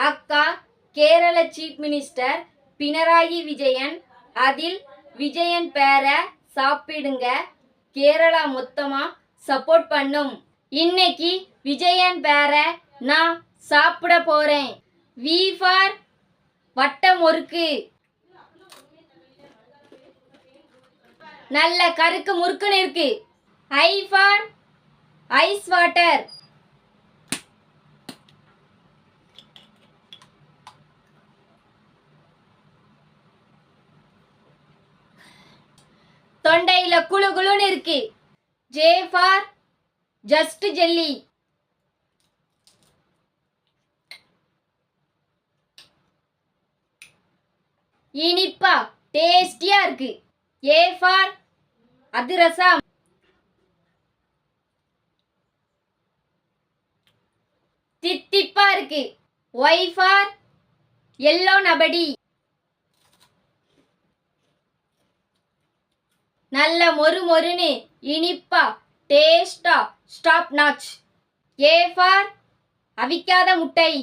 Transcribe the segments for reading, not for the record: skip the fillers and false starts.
அக்கா Kerala chief minister Pinarayi Vijayan. அதில் விஜயன் பேர சாப்பிடுங்க. கேரளா மொத்தமா சப்போர்ட் பண்ணும். இன்னைக்கு விஜயன் பேர நான் சாப்பிட போறேன். வி ஃபார் வட்ட முறுக்கு. நல்ல கருக்கு முறுக்குன்னு இருக்கு. I for ice water. தொண்டையில குளு குளுன்னு இருக்கு. J for just jelly. இனிப்பா டேஸ்டியா இருக்கு. A for athirasam. தித்திப்பா இருக்கு. Y for yellow nobody. நல்ல மொறு மொறுன்னு இனிப்பா டேஸ்டா ஸ்டாப் நாச். ஏ ஃபார் அவிக்காத முட்டை.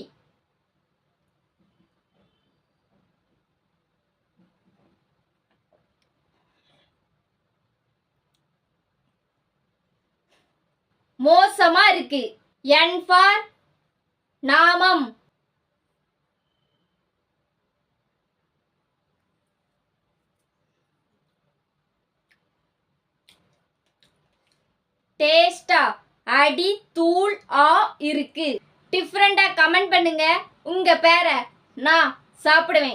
மோசமா இருக்கு. என் ஃபார் நாமம். டேஸ்டா அடி தூள் ஆ இருக்கு. டிஃப்ரெண்டா கமெண்ட் பண்ணுங்க. உங்க பேரை நான் சாப்பிடுவேன்.